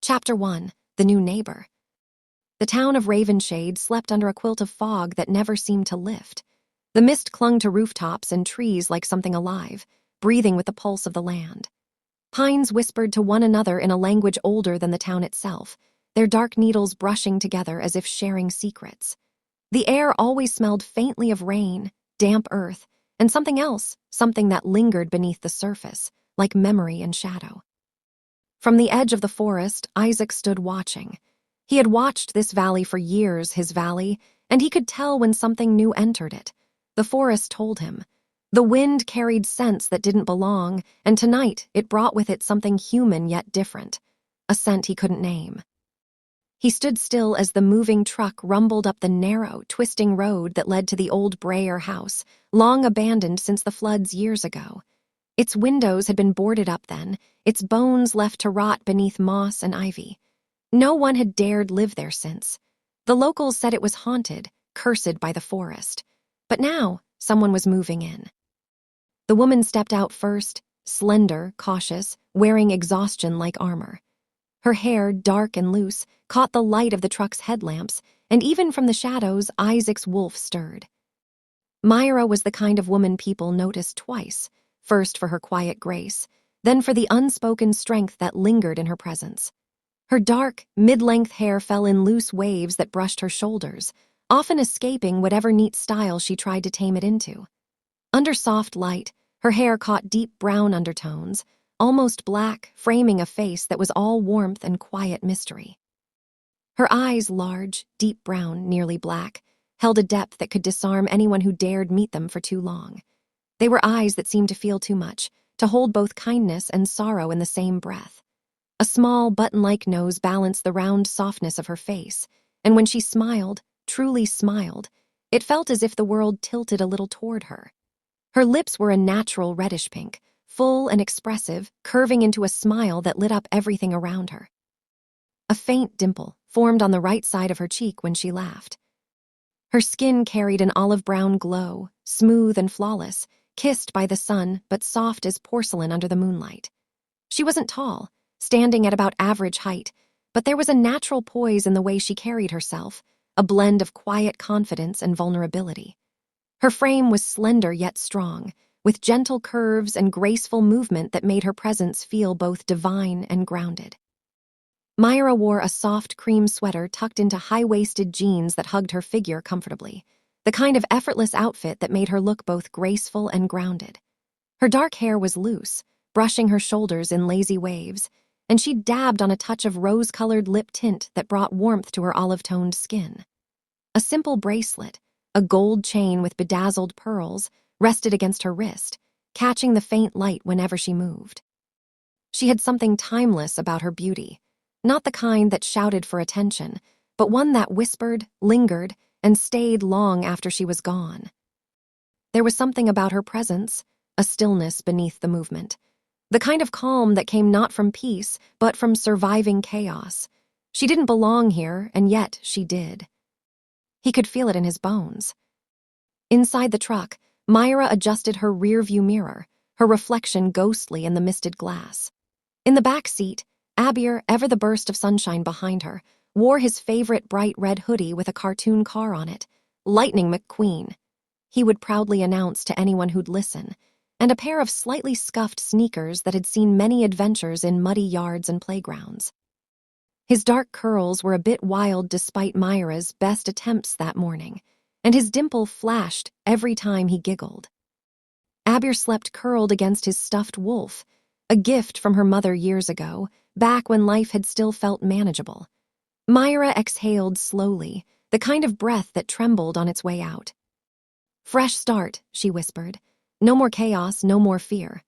Chapter 1. The New Neighbor. The town of Ravenshade slept under a quilt of fog that never seemed to lift. The mist clung to rooftops and trees like something alive, breathing with the pulse of the land. Pines whispered to one another in a language older than the town itself, their dark needles brushing together as if sharing secrets. The air always smelled faintly of rain, damp earth, and something else, something that lingered beneath the surface, like memory and shadow. From the edge of the forest, Izek stood watching. He had watched this valley for years, his valley, and he could tell when something new entered it. The forest told him. The wind carried scents that didn't belong, and tonight it brought with it something human yet different, a scent he couldn't name. He stood still as the moving truck rumbled up the narrow, twisting road that led to the old Breyer house, long abandoned since the floods years ago. Its windows had been boarded up then, its bones left to rot beneath moss and ivy. No one had dared live there since. The locals said it was haunted, cursed by the forest. But now, someone was moving in. The woman stepped out first, slender, cautious, wearing exhaustion-like armor. Her hair, dark and loose, caught the light of the truck's headlamps, and even from the shadows, Izek's wolf stirred. Mira was the kind of woman people noticed twice, first for her quiet grace, then for the unspoken strength that lingered in her presence. Her dark, mid-length hair fell in loose waves that brushed her shoulders, often escaping whatever neat style she tried to tame it into. Under soft light, her hair caught deep brown undertones, almost black, framing a face that was all warmth and quiet mystery. Her eyes, large, deep brown, nearly black, held a depth that could disarm anyone who dared meet them for too long. They were eyes that seemed to feel too much, to hold both kindness and sorrow in the same breath. A small, button-like nose balanced the round softness of her face, and when she smiled, truly smiled, it felt as if the world tilted a little toward her. Her lips were a natural reddish pink, full and expressive, curving into a smile that lit up everything around her. A faint dimple formed on the right side of her cheek when she laughed. Her skin carried an olive-brown glow, smooth and flawless, kissed by the sun but soft as porcelain under the moonlight. She wasn't tall, standing at about average height, but there was a natural poise in the way she carried herself, a blend of quiet confidence and vulnerability. Her frame was slender yet strong, with gentle curves and graceful movement that made her presence feel both divine and grounded. Mira wore a soft cream sweater tucked into high-waisted jeans that hugged her figure comfortably, the kind of effortless outfit that made her look both graceful and grounded. Her dark hair was loose, brushing her shoulders in lazy waves, and she dabbed on a touch of rose-colored lip tint that brought warmth to her olive-toned skin. A simple bracelet, a gold chain with bedazzled pearls, rested against her wrist, catching the faint light whenever she moved. She had something timeless about her beauty, not the kind that shouted for attention, but one that whispered, lingered, and stayed long after she was gone. There was something about her presence, a stillness beneath the movement, the kind of calm that came not from peace, but from surviving chaos. She didn't belong here, and yet she did. He could feel it in his bones. Inside the truck, Mira adjusted her rear-view mirror, her reflection ghostly in the misted glass. In the back seat, Abir, ever the burst of sunshine behind her, wore his favorite bright red hoodie with a cartoon car on it, Lightning McQueen, he would proudly announce to anyone who'd listen, and a pair of slightly scuffed sneakers that had seen many adventures in muddy yards and playgrounds. His dark curls were a bit wild despite Mira's best attempts that morning, and his dimple flashed every time he giggled. Abir slept curled against his stuffed wolf, a gift from her mother years ago, back when life had still felt manageable. Mira exhaled slowly, the kind of breath that trembled on its way out. "Fresh start," she whispered. "No more chaos, no more fear."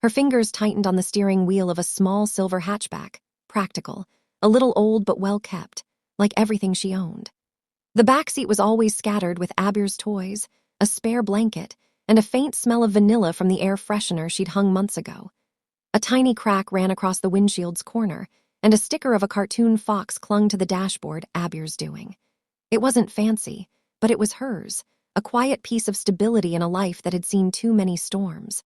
Her fingers tightened on the steering wheel of a small silver hatchback, practical, a little old but well kept, like everything she owned. The back seat was always scattered with Abir's toys, a spare blanket, and a faint smell of vanilla from the air freshener she'd hung months ago. A tiny crack ran across the windshield's corner, and a sticker of a cartoon fox clung to the dashboard, Abir's doing. It wasn't fancy, but it was hers, a quiet piece of stability in a life that had seen too many storms.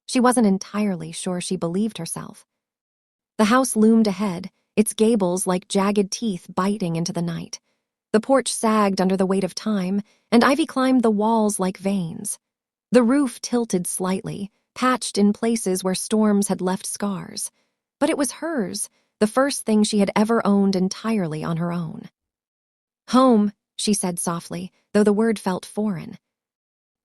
She wasn't entirely sure she believed herself. The house loomed ahead, its gables like jagged teeth biting into the night. The porch sagged under the weight of time, and ivy climbed the walls like veins. The roof tilted slightly, patched in places where storms had left scars. But it was hers, the first thing she had ever owned entirely on her own. "Home," she said softly, though the word felt foreign.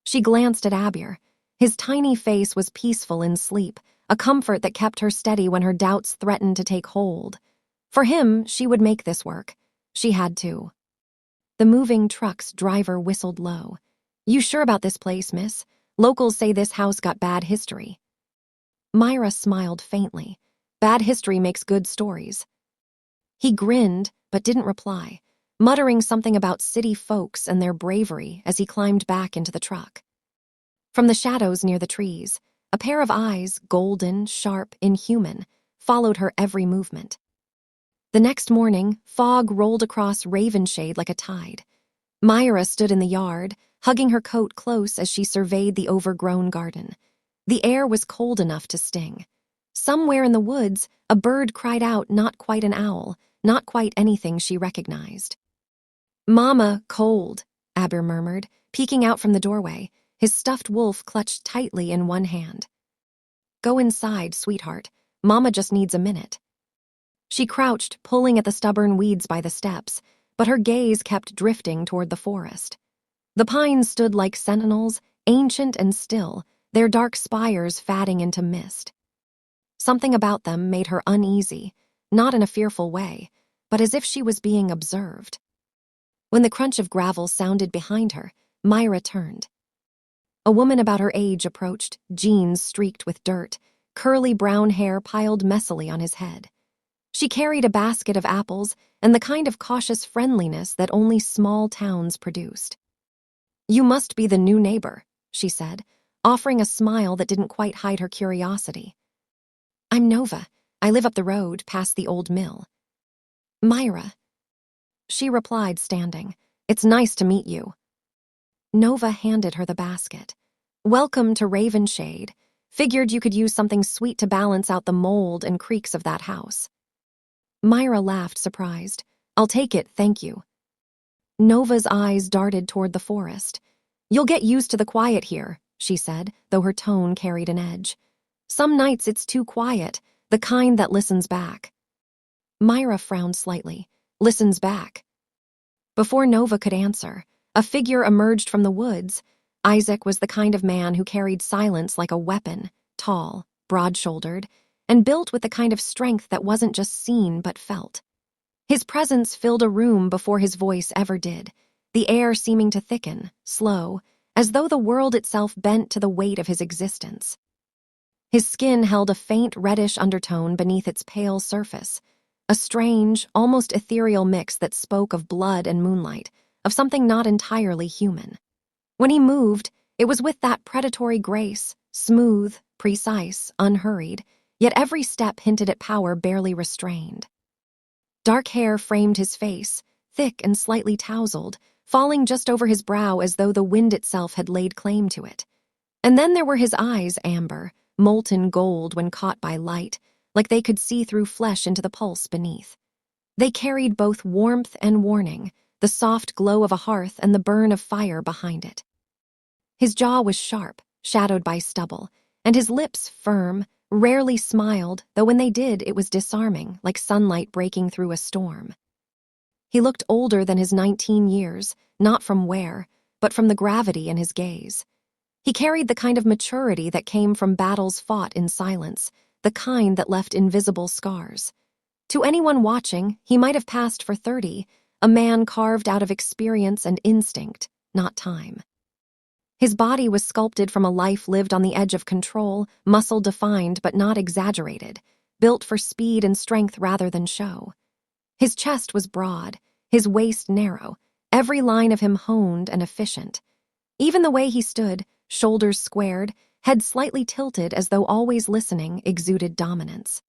She glanced at Abir. His tiny face was peaceful in sleep, a comfort that kept her steady when her doubts threatened to take hold. For him, she would make this work. She had to. The moving truck's driver whistled low. "You sure about this place, miss? Locals say this house got bad history." Mira smiled faintly. Bad history makes good stories. He grinned, but didn't reply, muttering something about city folks and their bravery as he climbed back into the truck. From the shadows near the trees, a pair of eyes, golden, sharp, inhuman, followed her every movement. The next morning, fog rolled across Ravenshade like a tide. Mira stood in the yard, hugging her coat close as she surveyed the overgrown garden. The air was cold enough to sting. Somewhere in the woods, a bird cried out, not quite an owl, not quite anything she recognized. "Mama, cold," Abir murmured, peeking out from the doorway, his stuffed wolf clutched tightly in one hand. "Go inside, sweetheart. Mama just needs a minute." She crouched, pulling at the stubborn weeds by the steps, but her gaze kept drifting toward the forest. The pines stood like sentinels, ancient and still, their dark spires fading into mist. Something about them made her uneasy, not in a fearful way, but as if she was being observed. When the crunch of gravel sounded behind her, Mira turned. A woman about her age approached, jeans streaked with dirt, curly brown hair piled messily on his head. She carried a basket of apples and the kind of cautious friendliness that only small towns produced. "You must be the new neighbor," she said, offering a smile that didn't quite hide her curiosity. "I'm Nova. I live up the road, past the old mill." "Mira," she replied, standing. "It's nice to meet you." Nova handed her the basket. "Welcome to Ravenshade. Figured you could use something sweet to balance out the mold and creaks of that house." Mira laughed, surprised. "I'll take it, thank you." Nova's eyes darted toward the forest. "You'll get used to the quiet here," she said, though her tone carried an edge. "Some nights it's too quiet, the kind that listens back." Mira frowned slightly. "Listens back?" Before Nova could answer, a figure emerged from the woods. Izek was the kind of man who carried silence like a weapon, tall, broad-shouldered, and built with the kind of strength that wasn't just seen but felt. His presence filled a room before his voice ever did, the air seeming to thicken, slow, as though the world itself bent to the weight of his existence. His skin held a faint reddish undertone beneath its pale surface, a strange, almost ethereal mix that spoke of blood and moonlight, of something not entirely human. When he moved, it was with that predatory grace, smooth, precise, unhurried, yet every step hinted at power barely restrained. Dark hair framed his face, thick and slightly tousled, falling just over his brow as though the wind itself had laid claim to it. And then there were his eyes, amber, molten gold when caught by light, like they could see through flesh into the pulse beneath. They carried both warmth and warning, the soft glow of a hearth and the burn of fire behind it. His jaw was sharp, shadowed by stubble, and his lips firm, rarely smiled, though when they did, it was disarming, like sunlight breaking through a storm. He looked older than his 19 years, not from wear, but from the gravity in his gaze. He carried the kind of maturity that came from battles fought in silence, the kind that left invisible scars. To anyone watching, he might have passed for 30, a man carved out of experience and instinct, not time. His body was sculpted from a life lived on the edge of control, muscle-defined but not exaggerated, built for speed and strength rather than show. His chest was broad, his waist narrow, every line of him honed and efficient. Even the way he stood, shoulders squared, head slightly tilted as though always listening, exuded dominance.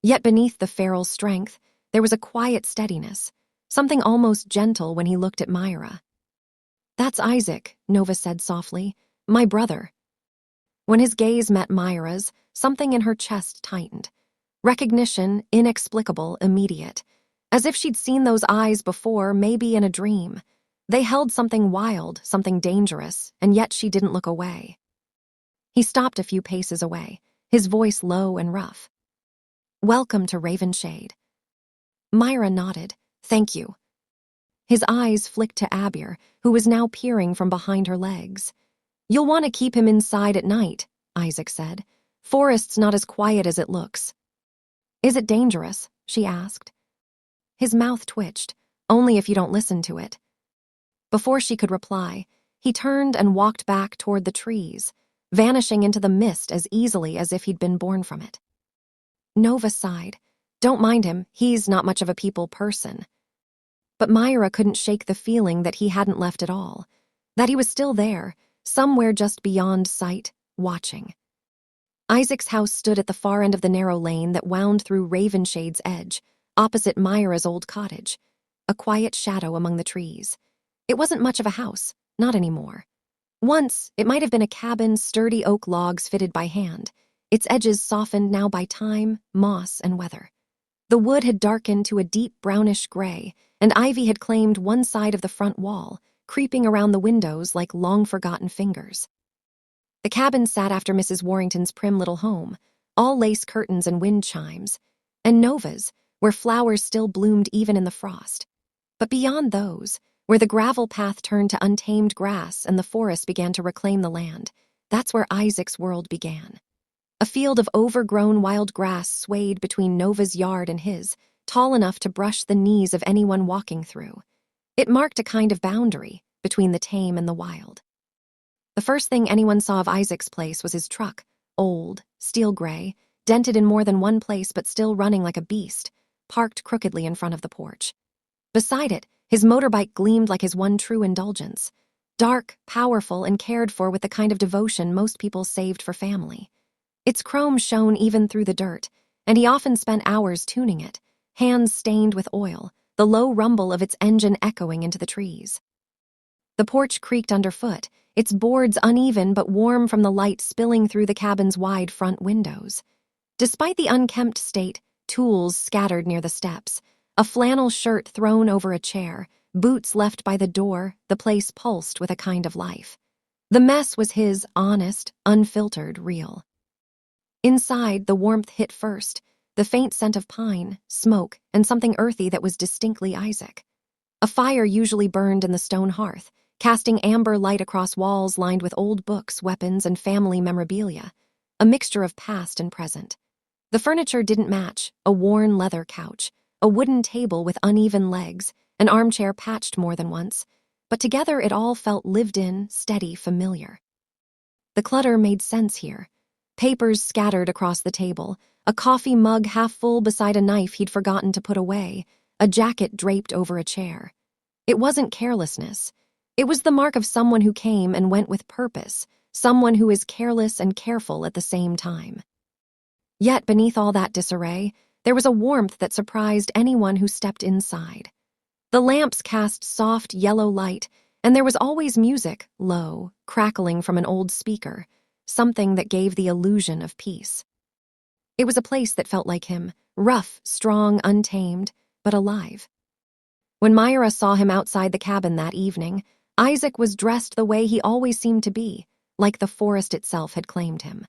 Yet beneath the feral strength, there was a quiet steadiness, something almost gentle when he looked at Mira. "That's Izek," Nova said softly, "my brother." When his gaze met Myra's, something in her chest tightened. Recognition, inexplicable, immediate. As if she'd seen those eyes before, maybe in a dream. They held something wild, something dangerous, and yet she didn't look away. He stopped a few paces away, his voice low and rough. "Welcome to Ravenshade." Mira nodded. "Thank you." His eyes flicked to Abir, who was now peering from behind her legs. "You'll want to keep him inside at night," Izek said. "Forest's not as quiet as it looks." "Is it dangerous?" she asked. His mouth twitched. "Only if you don't listen to it." Before she could reply, he turned and walked back toward the trees, vanishing into the mist as easily as if he'd been born from it. Nova sighed. "Don't mind him, he's not much of a people person." But Mira couldn't shake the feeling that he hadn't left at all, that he was still there, somewhere just beyond sight, watching. Izek's house stood at the far end of the narrow lane that wound through Ravenshade's edge, opposite Mira's old cottage, a quiet shadow among the trees. It wasn't much of a house, not anymore. Once, it might have been a cabin, sturdy oak logs fitted by hand, its edges softened now by time, moss, and weather. The wood had darkened to a deep brownish gray, and ivy had claimed one side of the front wall, creeping around the windows like long-forgotten fingers. The cabin sat after Mrs. Warrington's prim little home, all lace curtains and wind chimes, and Nova's, where flowers still bloomed even in the frost. But beyond those, where the gravel path turned to untamed grass and the forest began to reclaim the land, that's where Izek's world began. A field of overgrown wild grass swayed between Nova's yard and his, tall enough to brush the knees of anyone walking through. It marked a kind of boundary between the tame and the wild. The first thing anyone saw of Izek's place was his truck, old, steel gray, dented in more than one place but still running like a beast, parked crookedly in front of the porch. Beside it, his motorbike gleamed like his one true indulgence, dark, powerful, and cared for with the kind of devotion most people saved for family. Its chrome shone even through the dirt, and he often spent hours tuning it, hands stained with oil, the low rumble of its engine echoing into the trees. The porch creaked underfoot, its boards uneven but warm from the light spilling through the cabin's wide front windows. Despite the unkempt state, tools scattered near the steps, a flannel shirt thrown over a chair, boots left by the door, the place pulsed with a kind of life. The mess was his, honest, unfiltered, real. Inside, the warmth hit first, the faint scent of pine, smoke, and something earthy that was distinctly Izek. A fire usually burned in the stone hearth, casting amber light across walls lined with old books, weapons, and family memorabilia, a mixture of past and present. The furniture didn't match, a worn leather couch, a wooden table with uneven legs, an armchair patched more than once, but together it all felt lived in, steady, familiar. The clutter made sense here. Papers scattered across the table, a coffee mug half full beside a knife he'd forgotten to put away, a jacket draped over a chair. It wasn't carelessness. It was the mark of someone who came and went with purpose, someone who is careless and careful at the same time. Yet beneath all that disarray, there was a warmth that surprised anyone who stepped inside. The lamps cast soft yellow light, and there was always music, low, crackling from an old speaker, something that gave the illusion of peace. It was a place that felt like him, rough, strong, untamed, but alive. When Mira saw him outside the cabin that evening, Izek was dressed the way he always seemed to be, like the forest itself had claimed him.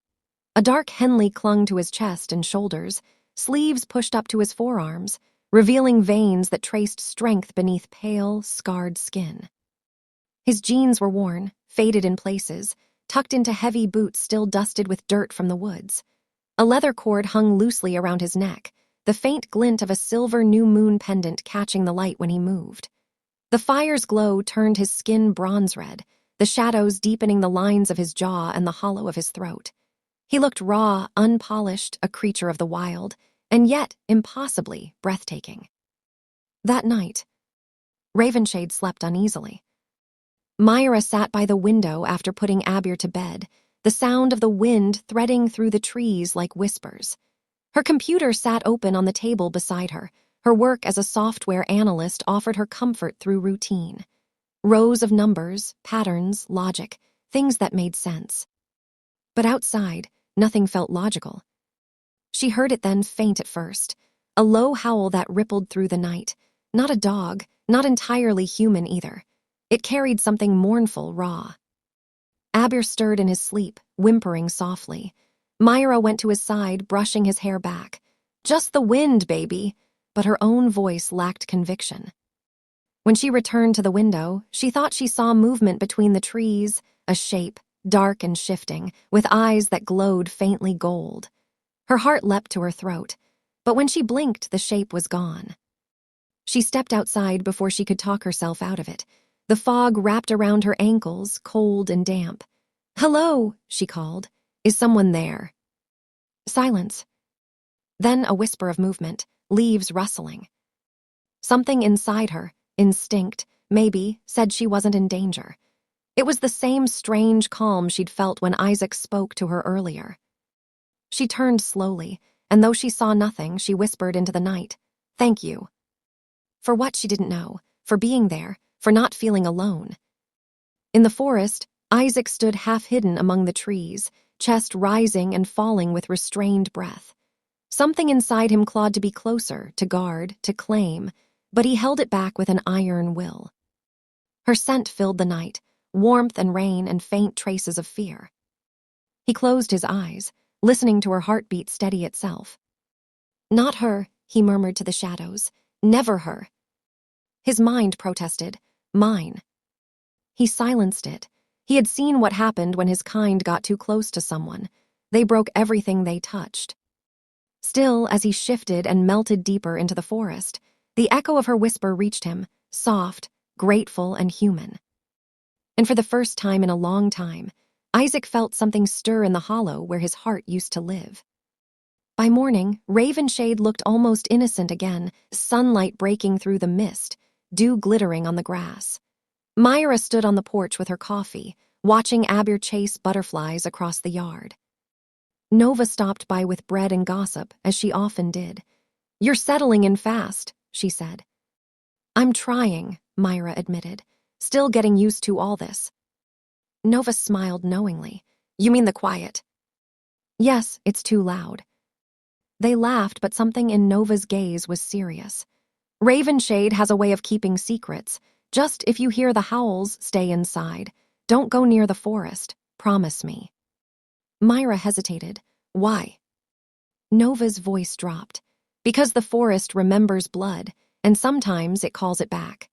A dark Henley clung to his chest and shoulders, sleeves pushed up to his forearms, revealing veins that traced strength beneath pale, scarred skin. His jeans were worn, faded in places, tucked into heavy boots still dusted with dirt from the woods. A leather cord hung loosely around his neck, the faint glint of a silver new moon pendant catching the light when he moved. The fire's glow turned his skin bronze red, the shadows deepening the lines of his jaw and the hollow of his throat. He looked raw, unpolished, a creature of the wild, and yet impossibly breathtaking. That night, Ravenshade slept uneasily. Mira sat by the window after putting Abir to bed, the sound of the wind threading through the trees like whispers. Her computer sat open on the table beside her. Her work as a software analyst offered her comfort through routine. Rows of numbers, patterns, logic, things that made sense. But outside, nothing felt logical. She heard it then, faint at first. A low howl that rippled through the night. Not a dog, not entirely human either. It carried something mournful, raw. Abir stirred in his sleep, whimpering softly. Mira went to his side, brushing his hair back. "Just the wind, baby," but her own voice lacked conviction. When she returned to the window, she thought she saw movement between the trees, a shape, dark and shifting, with eyes that glowed faintly gold. Her heart leapt to her throat, but when she blinked, the shape was gone. She stepped outside before she could talk herself out of it. The fog wrapped around her ankles, cold and damp. "Hello," she called. "Is someone there?" Silence. Then a whisper of movement, leaves rustling. Something inside her, instinct, maybe, said she wasn't in danger. It was the same strange calm she'd felt when Izek spoke to her earlier. She turned slowly, and though she saw nothing, she whispered into the night, "Thank you." For what, she didn't know, for being there, for not feeling alone. In the forest, Izek stood half-hidden among the trees, chest rising and falling with restrained breath. Something inside him clawed to be closer, to guard, to claim, but he held it back with an iron will. Her scent filled the night, warmth and rain and faint traces of fear. He closed his eyes, listening to her heartbeat steady itself. "Not her," he murmured to the shadows. "Never her." His mind protested, "Mine." He silenced it. He had seen what happened when his kind got too close to someone. They broke everything they touched. Still, as he shifted and melted deeper into the forest, the echo of her whisper reached him, soft, grateful, and human. And for the first time in a long time, Izek felt something stir in the hollow where his heart used to live. By morning, Ravenshade looked almost innocent again, sunlight breaking through the mist, dew glittering on the grass. Mira stood on the porch with her coffee, watching Abir chase butterflies across the yard. Nova stopped by with bread and gossip, as she often did. "You're settling in fast," she said. "I'm trying," Mira admitted, "still getting used to all this." Nova smiled knowingly. "You mean the quiet?" "Yes, it's too loud." They laughed, but something in Nova's gaze was serious. "Ravenshade has a way of keeping secrets. Just if you hear the howls, stay inside. Don't go near the forest. Promise me." Mira hesitated. "Why?" Nova's voice dropped. "Because the forest remembers blood, and sometimes it calls it back."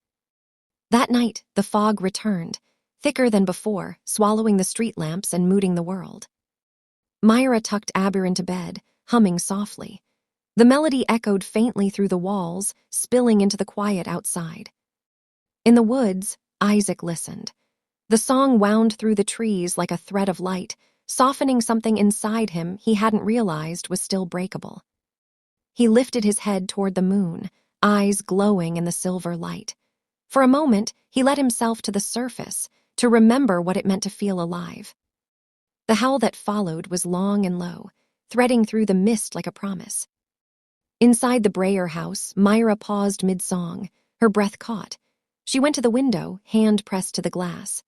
That night, the fog returned, thicker than before, swallowing the street lamps and mooting the world. Mira tucked Abir into bed, humming softly. The melody echoed faintly through the walls, spilling into the quiet outside. In the woods, Izek listened. The song wound through the trees like a thread of light, softening something inside him he hadn't realized was still breakable. He lifted his head toward the moon, eyes glowing in the silver light. For a moment, he let himself to the surface, to remember what it meant to feel alive. The howl that followed was long and low, threading through the mist like a promise. Inside the Breyer house, Mira paused mid-song, her breath caught. She went to the window, hand pressed to the glass.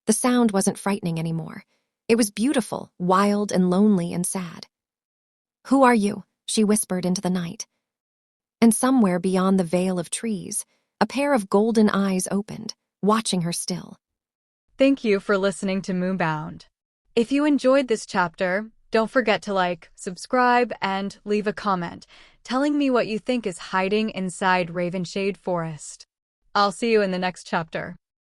The sound wasn't frightening anymore. It was beautiful, wild and lonely and sad. "Who are you?" she whispered into the night. And somewhere beyond the veil of trees, a pair of golden eyes opened, watching her still. Thank you for listening to Moonbound. If you enjoyed this chapter, don't forget to like, subscribe, and leave a comment telling me what you think is hiding inside Ravenshade Forest. I'll see you in the next chapter.